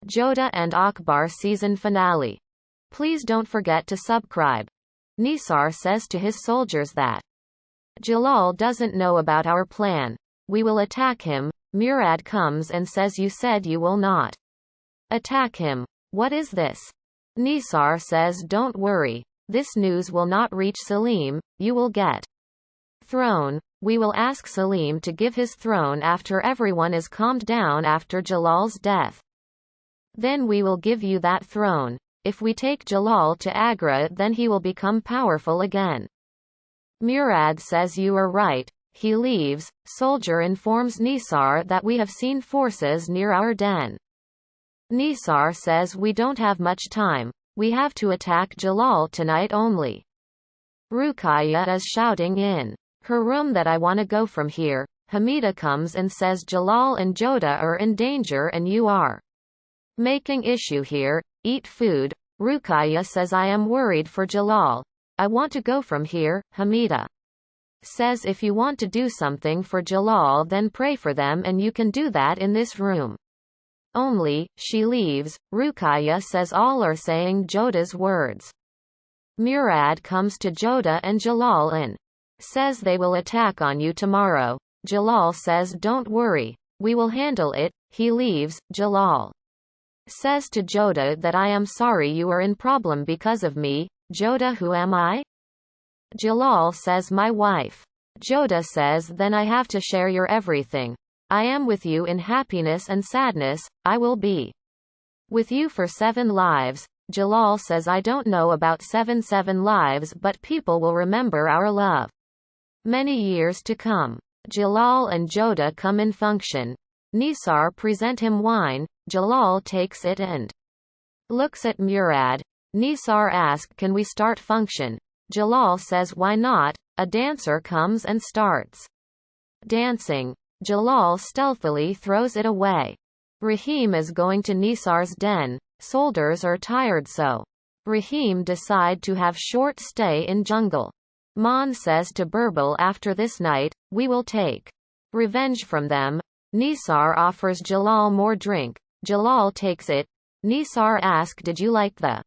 Jodha and Akbar season finale. Please don't forget to subscribe. Nisar says to his soldiers that Jalal doesn't know about our plan. We will attack him. Murad comes and says you said you will not attack him. What is this? Nisar says don't worry. This news will not reach Salim. You will get throne. We will ask Salim to give his throne after everyone is calmed down after Jalal's death. Then we will give you that throne. If we take Jalal to Agra, then he will become powerful again. Murad says you are right. He leaves. Soldier informs Nisar that we have seen forces near our den. Nisar says we don't have much time. We have to attack Jalal tonight only. Rukhaiya is shouting in her room that I want to go from here. Hamida comes and says Jalal and Jodha are in danger and you are making issue here. Eat food. Rukhaiya says I am worried for Jalal. I want to go from here. Hamida says if you want to do something for Jalal then pray for them and you can do that in this room only. She leaves. Rukhaiya says all are saying Jodha's words. Murad comes to Jodha and Jalal and says they will attack on you tomorrow. Jalal says don't worry. We will handle it. He leaves. Jalal says to Jodha that I am sorry you are in problem because of me. Jodha, who am I? Jalal says my wife. Jodha says then I have to share your everything. I am with you in happiness and sadness. I will be with you for 7 lives. Jalal says I don't know about 7 lives, but people will remember our love many years to come. Jalal and Jodha come in function. Nisar present him wine. Jalal takes it and looks at Murad. Nisar asks can we start function? Jalal says why not? A dancer comes and starts dancing. Jalal stealthily throws it away. Rahim is going to Nisar's den. Soldiers are tired so Rahim decide to have short stay in jungle. Maan says to Birbal after this night, we will take revenge from them. Nisar offers Jalal more drink. Jalal takes it. Nisar asks did you like the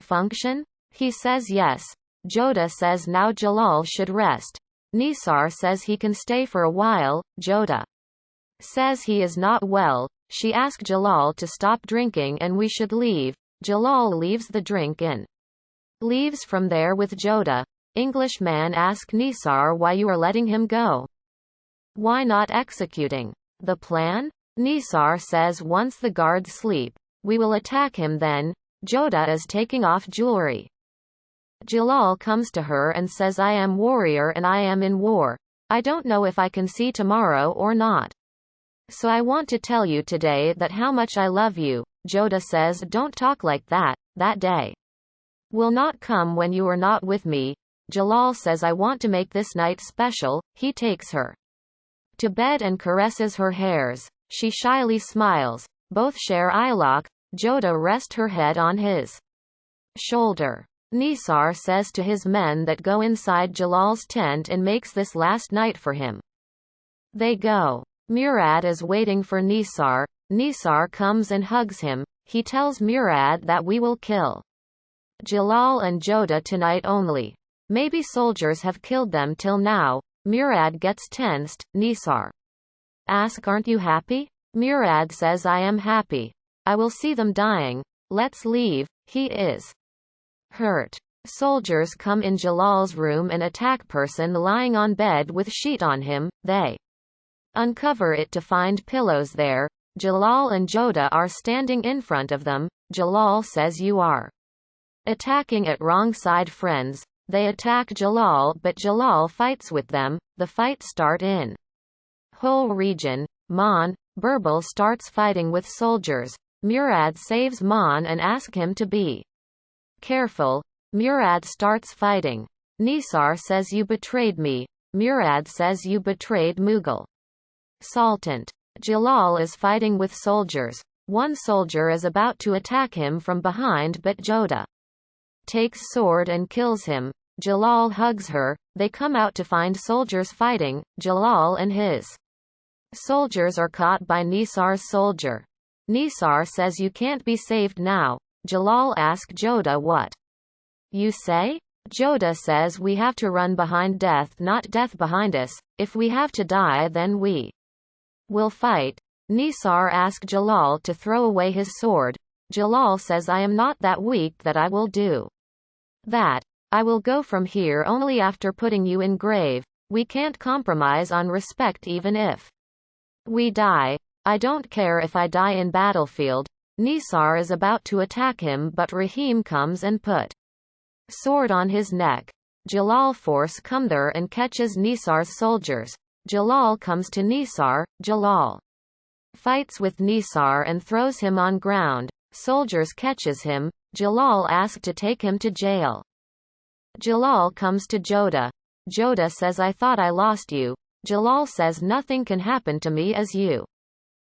function? He says yes. Jodha says now Jalal should rest. Nisar says he can stay for a while. Jodha says he is not well. She asks Jalal to stop drinking and we should leave. Jalal leaves the drink and leaves from there with Jodha. Englishman asks Nisar why you are letting him go. Why not executing the plan? Nisar says once the guards sleep, we will attack him then. Jodha is taking off jewelry. Jalal comes to her and says I am warrior and I am in war. I don't know if I can see tomorrow or not. So I want to tell you today that how much I love you. Jodha says don't talk like that. That day will not come when you are not with me. Jalal says I want to make this night special. He takes her to bed and caresses her hairs. She shyly smiles. Both share eyelock. Jodha rests her head on his shoulder. Nisar says to his men that go inside Jalal's tent and makes this last night for him. They go. Murad is waiting for Nisar. Nisar comes and hugs him. He tells Murad that we will kill Jalal and Jodha tonight only. Maybe soldiers have killed them till now. Murad gets tensed. Nisar asks aren't you happy? Murad says I am happy. I will see them dying. Let's leave. He is hurt. Soldiers come in Jalal's room and attack person lying on bed with sheet on him. They uncover it to find pillows there. Jalal and Jodha are standing in front of them. Jalal says you are attacking at wrong side friends. They attack Jalal but Jalal fights with them. The fight start in whole region. Maan, Birbal starts fighting with soldiers. Murad saves Maan and asks him to be careful. Murad starts fighting. Nisar says you betrayed me. Murad says you betrayed Mughal Sultan. Jalal is fighting with soldiers. One soldier is about to attack him from behind but Jodha takes sword and kills him. Jalal hugs her. They come out to find soldiers fighting. Jalal and his soldiers are caught by Nisar's soldier. Nisar says you can't be saved now. Jalal asks Jodha what you say? Jodha says we have to run behind death, not death behind us. If we have to die, then we will fight. Nisar asks Jalal to throw away his sword. Jalal says I am not that weak that I will do that. I will go from here only after putting you in grave. We can't compromise on respect even if we die. I don't care if I die in battlefield. Nisar is about to attack him, but Rahim comes and put sword on his neck. Jalal force come there and catches Nisar's soldiers. Jalal comes to Nisar. Jalal fights with Nisar and throws him on ground. Soldiers catches him. Jalal asks to take him to jail. Jalal comes to Jodha. Jodha says I thought I lost you. Jalal says nothing can happen to me as you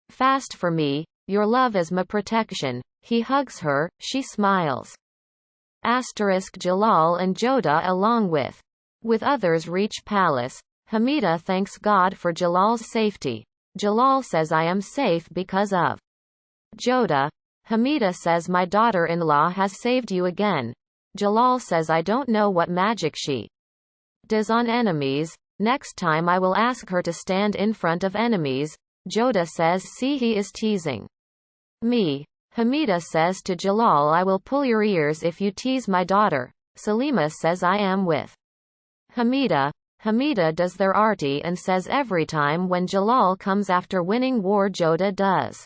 fast for me. Your love is my protection. He hugs her. She smiles. Jalal and Jodha along with others reach palace. Hamida thanks God for Jalal's safety. Jalal says I am safe because of Jodha. Hamida says my daughter-in-law has saved you again. Jalal says I don't know what magic she does on enemies. Next time I will ask her to stand in front of enemies. Jodha says see he is teasing me. Hamida says to Jalal I will pull your ears if you tease my daughter. Salima says I am with Hamida. Hamida does their arti and says every time when Jalal comes after winning war Jodha does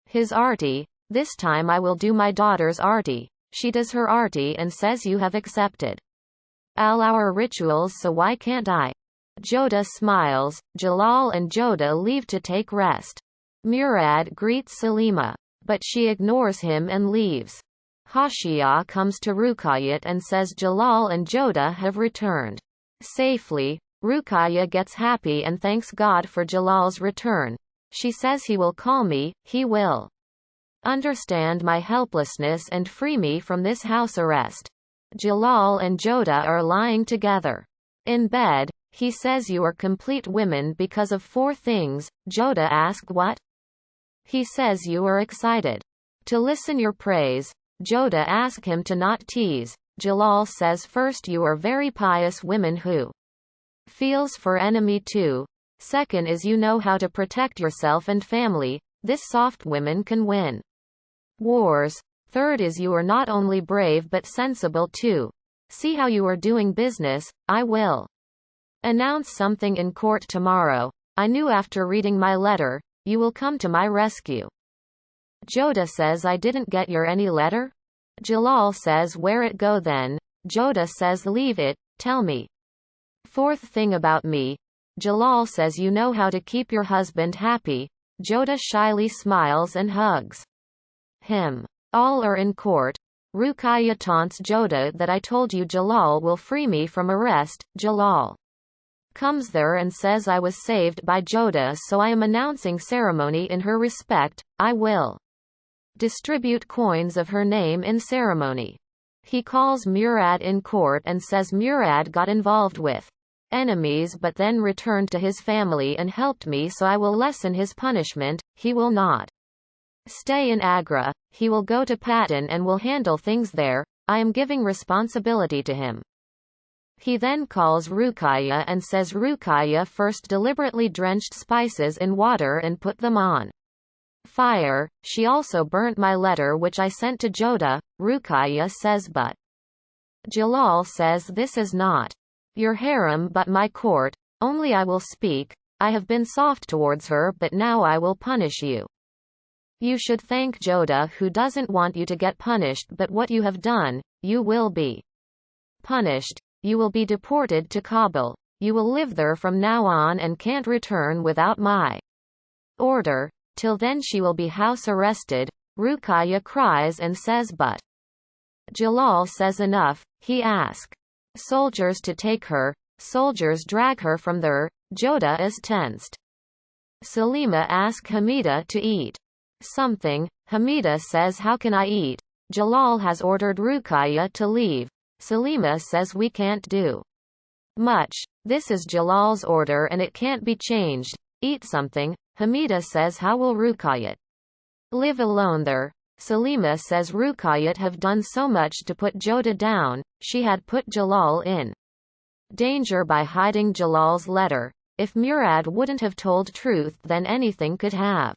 his arti. This time I will do my daughter's arti. She does her arti and says you have accepted all our rituals, so why can't I? Jodha smiles. Jalal and Jodha leave to take rest. Murad greets Salima, but she ignores him and leaves. Hashia comes to Rukhaiya and says Jalal and Jodha have returned safely. Rukhaiya gets happy and thanks God for Jalal's return. She says he will call me, he will understand my helplessness and free me from this house arrest. Jalal and Jodha are lying together in bed. He says you are complete women because of 4 things. Jodha asks what? He says you are excited to listen your praise. Jodha asks him to not tease. Jalal says first you are very pious women who feels for enemy too. Second is you know how to protect yourself and family. This soft women can win wars. Third is you are not only brave but sensible too. See how you are doing business. I will announce something in court tomorrow. I knew after reading my letter, you will come to my rescue. Jodha says I didn't get your any letter? Jalal says where it go then? Jodha says leave it, tell me. 4th thing about me. Jalal says you know how to keep your husband happy. Jodha shyly smiles and hugs him. All are in court. Rukhaiya taunts Jodha that I told you Jalal will free me from arrest. Jalal comes there and says I was saved by Jodha, so I am announcing ceremony in her respect. I will distribute coins of her name in ceremony. He calls Murad in court and says Murad got involved with enemies but then returned to his family and helped me, so I will lessen his punishment. He will not stay in Agra. He will go to Patan and will handle things there. I am giving responsibility to him. He then calls Rukhaiya and says Rukhaiya first deliberately drenched spices in water and put them on fire. She also burnt my letter which I sent to Jodha. Rukhaiya says but Jalal says this is not your harem but my court. Only I will speak. I have been soft towards her but now I will punish you. You should thank Jodha who doesn't want you to get punished, but what you have done, you will be punished. You will be deported to Kabul. You will live there from now on and can't return without my order. Till then she will be house arrested. Rukhaiya cries and says but Jalal says enough. He asks soldiers to take her. Soldiers drag her from there. Jodha is tensed. Salima asks Hamida to eat something. Hamida says how can I eat? Jalal has ordered Rukhaiya to leave. Salima says we can't do much. This is Jalal's order and it can't be changed. Eat something. Hamida says how will Rukhaiya Live alone there. Salima says Rukhayat have done so much to put Jodha down, she had put Jalal in danger by hiding Jalal's letter. If Murad wouldn't have told truth, then anything could have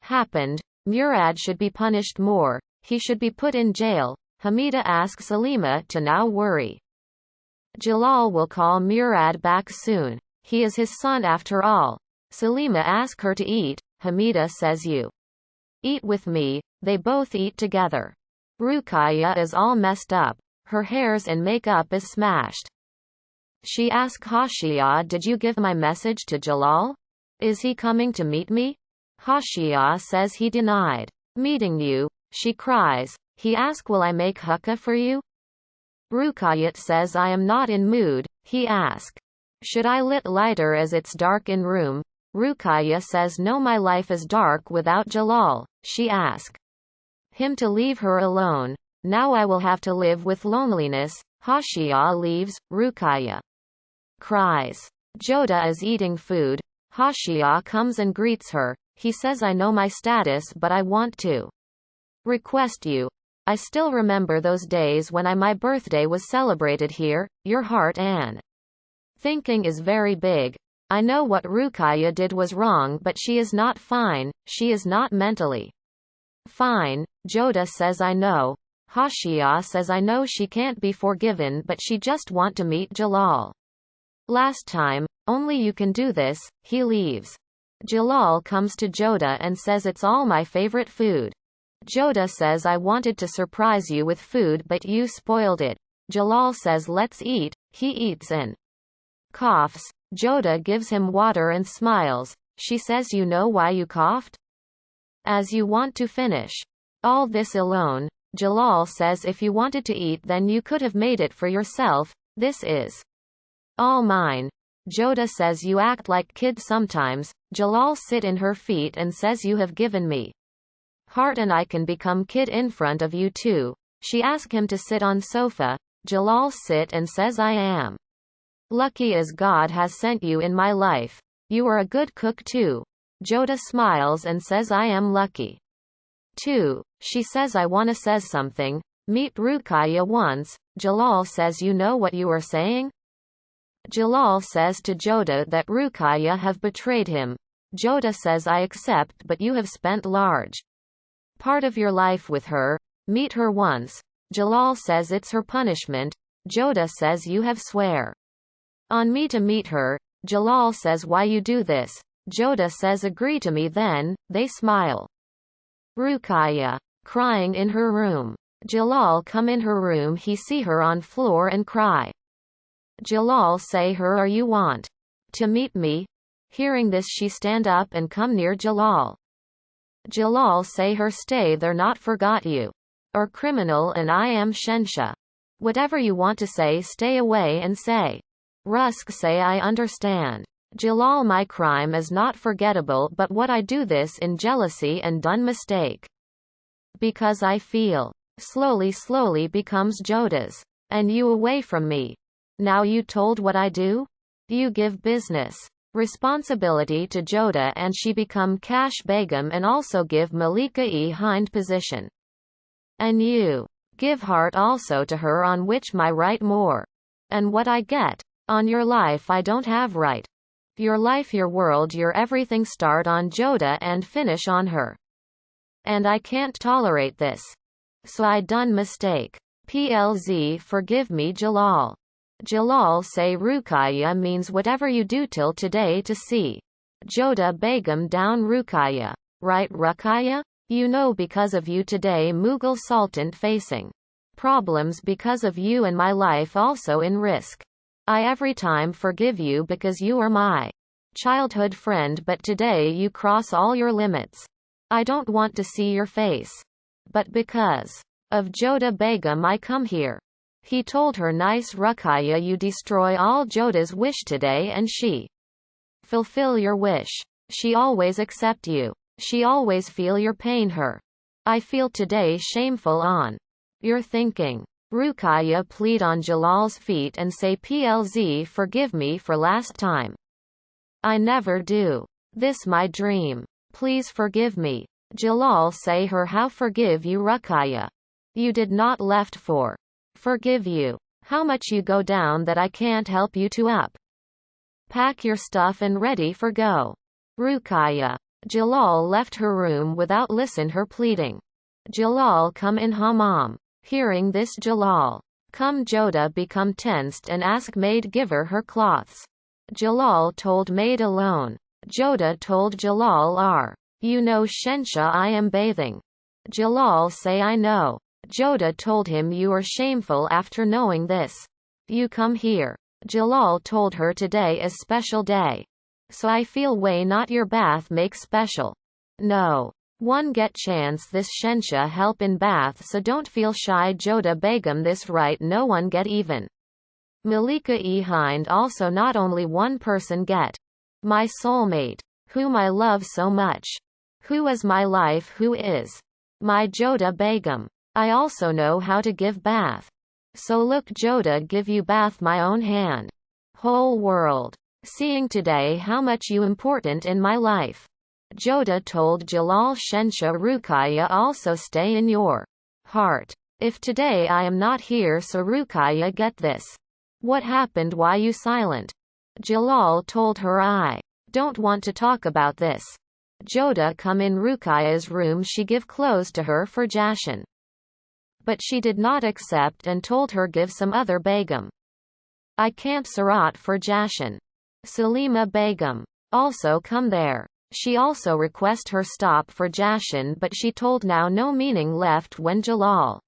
happened. Murad should be punished more. He should be put in jail. Hamida asks Salima to now worry. Jalal will call Murad back soon. He is his son after all. Salima asks her to eat. Hamida says you eat with me. They both eat together. Rukhaiya is all messed up. Her hairs and makeup is smashed. She asks Hashia, did you give my message to Jalal? Is he coming to meet me? Hashia says he denied meeting you. She cries. He asks, will I make hookah for you? Rukhayat says I am not in mood. He asks, should I lit lighter as it's dark in room? Rukhaiya says no, my life is dark without Jalal. She asks him to leave her alone. Now I will have to live with loneliness. Hashia leaves. Rukhaiya cries. Jodha is eating food. Hashia comes and greets her. He says I know my status, but I want to request you. I still remember those days when my birthday was celebrated here. Your heart and thinking is very big. I know what Rukhaiya did was wrong, but she is not fine. She is not mentally fine. Jodha says I know. Hashia says I know she can't be forgiven, but she just want to meet Jalal. Last time, only you can do this. He leaves. Jalal comes to Jodha and says it's all my favorite food. Jodha says I wanted to surprise you with food but you spoiled it. Jalal says let's eat. He eats and coughs. Jodha gives him water and smiles. She says you know why you coughed? As you want to finish all this alone. Jalal says if you wanted to eat then you could have made it for yourself. This is all mine. Jodha says you act like kid sometimes. Jalal sit in her feet and says you have given me heart and I can become kid in front of you too. She asks him to sit on sofa. Jalal sit and says I am lucky as God has sent you in my life. You are a good cook too. Jodha smiles and says I am lucky too. She says I wanna says something. Meet Rukhaiya once. Jalal says you know what you are saying? Jalal says to Jodha that Rukhaiya have betrayed him. Jodha says I accept, but you have spent large part of your life with her. Meet her once. Jalal says it's her punishment. Jodha says you have swear on me to meet her. Jalal says why you do this? Jodha says agree to me then. They smile. Rukhaiya crying in her room. Jalal come in her room. He see her on floor and cry. Jalal say her are you want to meet me? Hearing this she stand up and come near Jalal. Jalal say her stay there not forgot you or criminal and I am Shensha. Whatever you want to say stay away and say. Rusk say I understand. Jalal my crime is not forgettable but what I do this in jealousy and done mistake. Because I feel. Slowly becomes Jodha's. And you away from me. Now you told what I do? You give business responsibility to Jodha and she become Kash Begum and also give Malika hind position. And you give heart also to her on which my right more. And what I get? On your life I don't have right. Your life, your world, your everything start on Jodha and finish on her. And I can't tolerate this. So I done mistake. PLZ forgive me Jalal. Jalal say Rukhaiya means whatever you do till today to see. Jodha Begum down Rukhaiya. Right Rukhaiya? You know because of you today Mughal Sultan facing problems because of you and my life also in risk. I every time forgive you because you are my childhood friend but today you cross all your limits. I don't want to see your face. But because of Jodha Begum I come here. He told her nice Rukhaiya you destroy all Jodha's wish today and she fulfill your wish. She always accept you. She always feel your pain her. I feel today shameful on your thinking. Rukhaiya plead on Jalal's feet and say PLZ forgive me for last time. I never do. This my dream. Please forgive me. Jalal say her how forgive you Rukhaiya. You did not left for. Forgive you. How much you go down that I can't help you to up. Pack your stuff and ready for go. Rukhaiya. Jalal left her room without listen her pleading. Jalal come in hammam. Hearing this Jalal. Come Jodha become tensed and ask maid give her cloths. Jalal told maid alone. Jodha told Jalal you know Shensha I am bathing. Jalal say I know. Jodha told him you are shameful after knowing this. You come here. Jalal told her today is special day. So I feel way not your bath make special. No. One get chance this Shensha help in bath so don't feel shy Jodha Begum this right no one get even. Malika e Hind also not only one person get. My soulmate. Whom I love so much. Who is my life who is. My Jodha Begum. I also know how to give bath. So look Jodha give you bath my own hand. Whole world. Seeing today how much you important in my life. Jodha told Jalal Shensha Rukhaiya also stay in your heart. If today I am not here so Rukhaiya get this. What happened why you silent? Jalal told her I don't want to talk about this. Jodha come in Rukhaiya's room she give clothes to her for Jashan. But she did not accept and told her give some other Begum. I can't Sarat for Jashan. Salima Begum. Also come there. She also request her stop for Jashan but she told now no meaning left when Jalal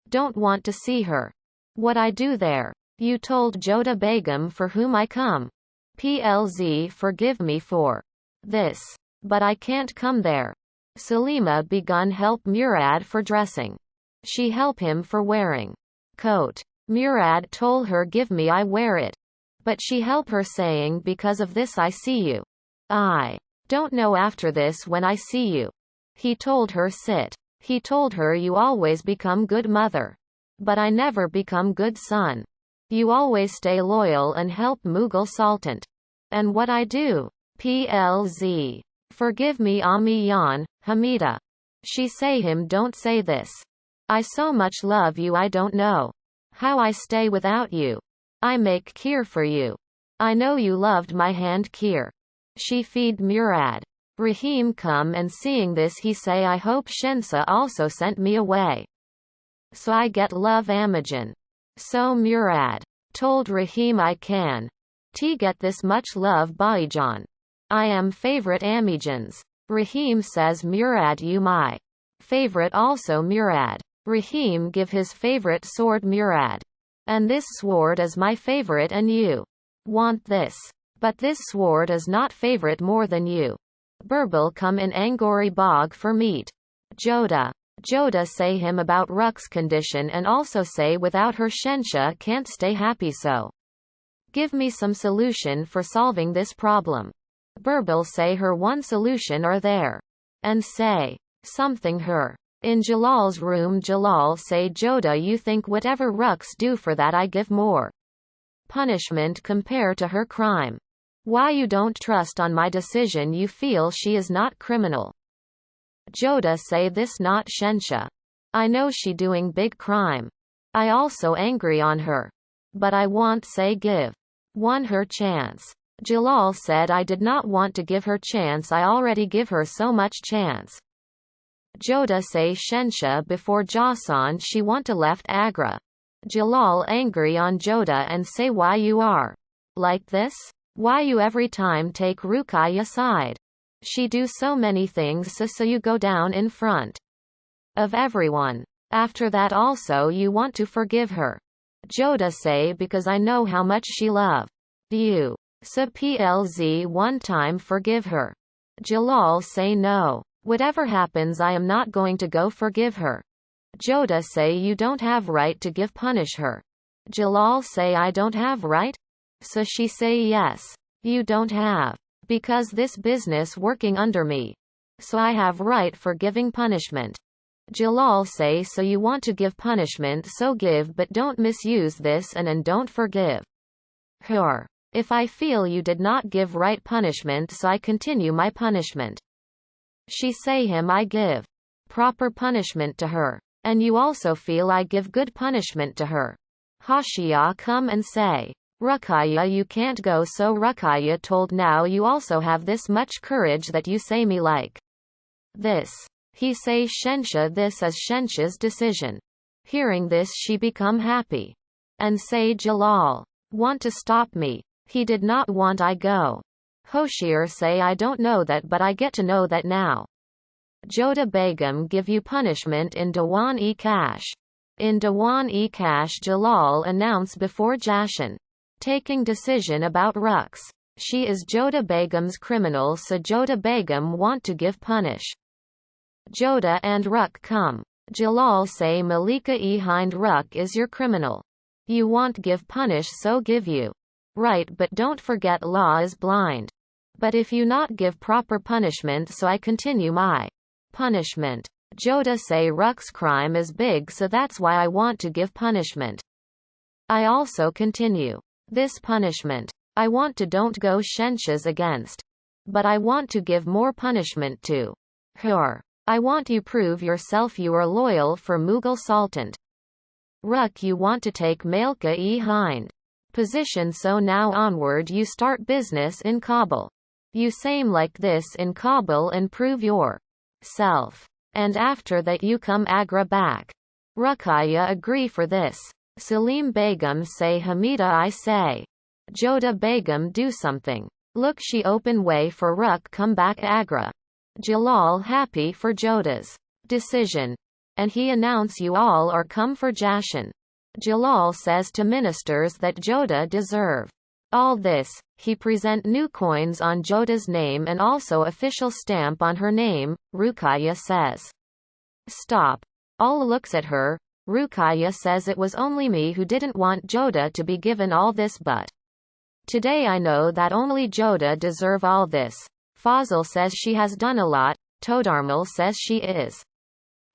don't want to see her. What I do there? You told Jodha Begum for whom I come. PLZ forgive me for this. But I can't come there. Salima begun help Murad for dressing. She help him for wearing coat. Murad told her give me I wear it. But she help her saying because of this I see you. I don't know after this when I see you. He told her sit. He told her you always become good mother. But I never become good son. You always stay loyal and help Mughal Sultan. And what I do? PLZ. Forgive me Ami Yan, Hamida. She say him don't say this. I so much love you I don't know. How I stay without you. I make kheer for you. I know you loved my hand kheer. She feed Murad. Rahim come and seeing this he say I hope Shensa also sent me away. So I get love Amajan. So Murad told Rahim I can. T get this much love Baijan. I am favorite Amijans. Rahim says Murad you my favorite also Murad. Rahim give his favorite sword Murad. And this sword is my favorite and you want this. But this sword is not favorite more than you. Birbal come in Angori Bog for meat. Jodha say him about Rukh's condition and also say without her Shensha can't stay happy so. Give me some solution for solving this problem. Birbal say her one solution are there. And say something her. In Jalal's room Jalal say Jodha you think whatever Rukhs do for that I give more punishment compare to her crime. Why you don't trust on my decision you feel she is not criminal. Jodha say this not Shensha. I know she doing big crime. I also angry on her. But I want say give one her chance. Jalal said I did not want to give her chance I already give her so much chance. Jodha say Shensha before Jasan she want to left Agra. Jalal angry on Jodha and say why you are like this? Why you every time take Rukhaiya side? She do so many things so you go down in front of everyone. After that also you want to forgive her. Jodha say because I know how much she love you. So PLZ one time forgive her. Jalal say no. Whatever happens I am not going to go forgive her. Jodha say you don't have right to give punish her. Jalal say I don't have right? So she say yes. You don't have. Because this business working under me. So I have right for giving punishment. Jalal say so you want to give punishment so give but don't misuse this and don't forgive her. If I feel you did not give right punishment so I continue my punishment. She say him I give proper punishment to her. And you also feel I give good punishment to her. Hashia come and say, Rukhaiya you can't go, so Rukhaiya told now you also have this much courage that you say me like this. He say Shensha this is Shensha's decision. Hearing this she become happy. And say Jalal want to stop me. He did not want I go. Hoshir say I don't know that, but I get to know that now. Jodha Begum give you punishment in Diwan-e-Kash. In Diwan-e-Kash Jalal announce before Jashan. Taking decision about Rukhs. She is Jodha Begum's criminal, so Jodha Begum want to give punish. Jodha and Rukh come. Jalal say Malika-e-Hind Rukh is your criminal. You want give punish, so give you. Right, but don't forget law is blind. But if you not give proper punishment, so I continue my punishment. Jodha say Rukh's crime is big, so that's why I want to give punishment. I also continue this punishment. I want to don't go Shensha's against. But I want to give more punishment to her. I want you prove yourself you are loyal for Mughal Sultan. Rukh you want to take Malika-e-Hind position, so now onward you start business in Kabul. You same like this in Kabul and prove your self. And after that you come Agra back. Rukhaiya agree for this. Salim Begum say Hamida I say. Jodha Begum do something. Look she open way for Rukh come back Agra. Jalal happy for Jodha's decision. And he announce you all are come for Jashan. Jalal says to ministers that Jodha deserve all this. He present new coins on Jodha's name and also official stamp on her name. Rukhaiya says, stop. All looks at her. Rukhaiya says it was only me who didn't want Jodha to be given all this, but today I know that only Jodha deserve all this. Fazil says she has done a lot. Todarmal says she is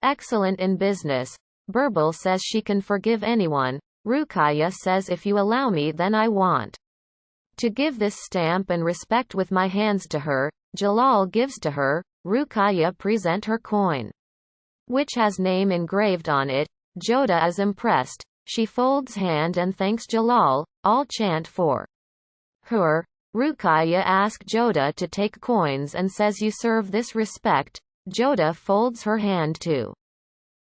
excellent in business. Birbal says she can forgive anyone. Rukhaiya says if you allow me then I want to give this stamp and respect with my hands to her. Jalal gives to her. Rukhaiya present her coin, which has name engraved on it. Jodha is impressed. She folds hand and thanks Jalal. All chant for her. Rukhaiya ask Jodha to take coins and says you serve this respect. Jodha folds her hand to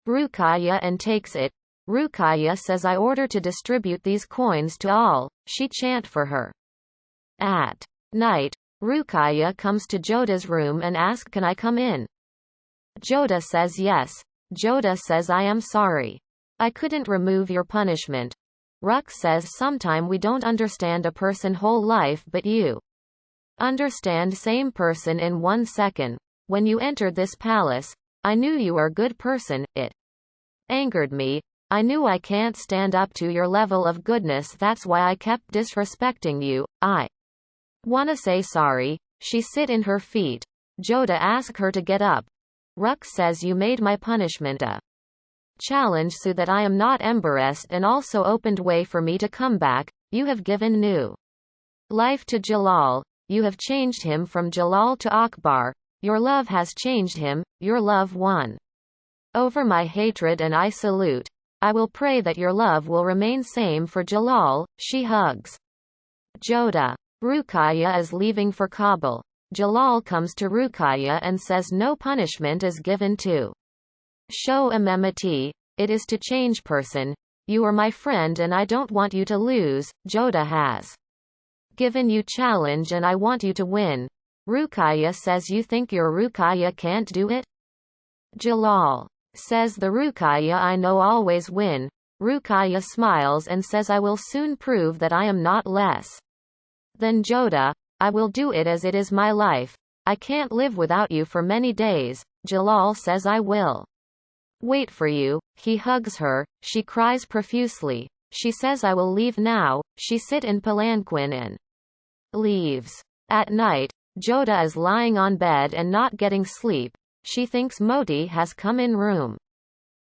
Rukhaiya and takes it. Rukhaiya says I order to distribute these coins to all. She chant for her. At night, Rukhaiya comes to Jodha's room and asks can I come in? Jodha says yes. Jodha says I am sorry. I couldn't remove your punishment. Rukh says sometime we don't understand a person whole life, but you understand same person in 1 second. When you entered this palace, I knew you are good person. It angered me. I knew I can't stand up to your level of goodness, that's why I kept disrespecting you. I wanna say sorry. She sit in her feet. Jodha ask her to get up. Rukh says you made my punishment a challenge so that I am not embarrassed and also opened way for me to come back. You have given new life to Jalal. You have changed him from Jalal to Akbar. Your love has changed him. Your love won over my hatred and I salute. I will pray that your love will remain same for Jalal. She hugs Jodha. Rukhaiya is leaving for Kabul. Jalal comes to Rukhaiya and says no punishment is given to show amemity. It is to change person. You are my friend and I don't want you to lose. Jodha has given you challenge and I want you to win. Rukhaiya says you think your Rukhaiya can't do it? Jalal says the Rukhaiya I know always win. Rukhaiya smiles and says I will soon prove that I am not less than Jodha. I will do it as it is my life. I can't live without you for many days. Jalal says I will wait for you. He hugs her. She cries profusely. She says I will leave now. She sit in palanquin and leaves. At night, Jodha is lying on bed and not getting sleep. She thinks Moti has come in room.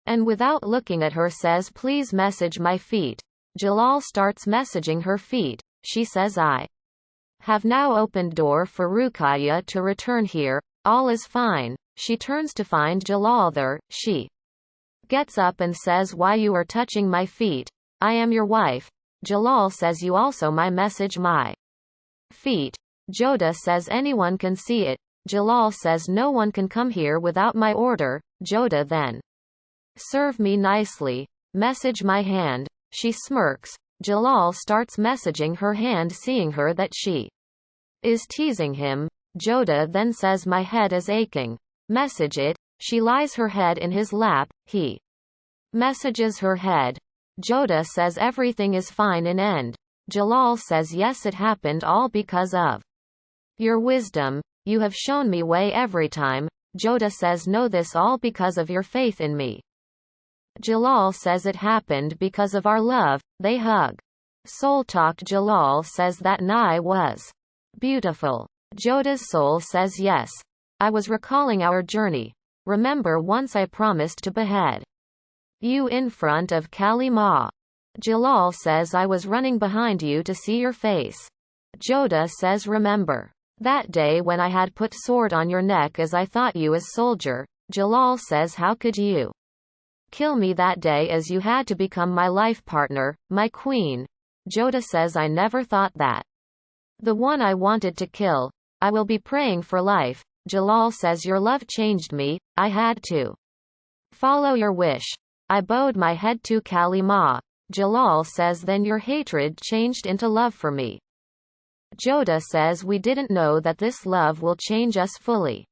And without looking at her says please message my feet. Jalal starts messaging her feet. She says I have now opened door for Rukhaiya to return here. All is fine. She turns to find Jalal there. She gets up and says, "Why you are touching my feet? I am your wife." Jalal says, "You also my message my feet." Jodha says, "Anyone can see it." Jalal says, "No one can come here without my order." Jodha then, "Serve me nicely. Message my hand." She smirks. Jalal starts messaging her hand, seeing her that she is teasing him. Jodha then says, "My head is aching. Message it." She lies her head in his lap. He messages her head. Jodha says, "Everything is fine in end." Jalal says, "Yes, it happened all because of your wisdom. You have shown me way every time." Jodha says, "No, this all because of your faith in me." Jalal says, "It happened because of our love." They hug. Soul talk. Jalal says that night was beautiful. Jodha's soul says, "Yes. I was recalling our journey. Remember once I promised to behead you in front of Kali Ma." Jalal says, "I was running behind you to see your face." Jodha says, "Remember that day when I had put sword on your neck as I thought you as soldier?" Jalal says, "How could you kill me that day, as you had to become my life partner, my queen?" Jodha says, "I never thought that. The one I wanted to kill. I will be praying for life." Jalal says, "Your love changed me. I had to follow your wish. I bowed my head to Kali Ma." Jalal says, "Then your hatred changed into love for me." Jodha says, "We didn't know that this love will change us fully."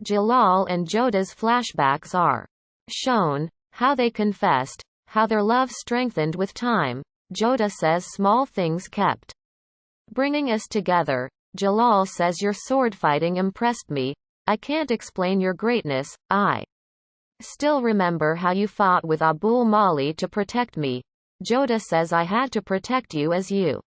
Jalal and Jodha's flashbacks are shown, how they confessed, how their love strengthened with time. Jodha says, "Small things kept bringing us together." Jalal says, "Your sword fighting impressed me. I can't explain your greatness. I still remember how you fought with Abul Mali to protect me." Jodha says, "I had to protect you as you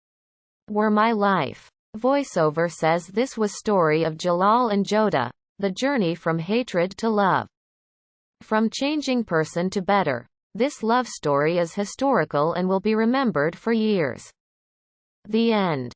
were my life." Voiceover says, "This was story of Jalal and Jodha, the journey from hatred to love, from changing person to better. This love story is historical and will be remembered for years." The end.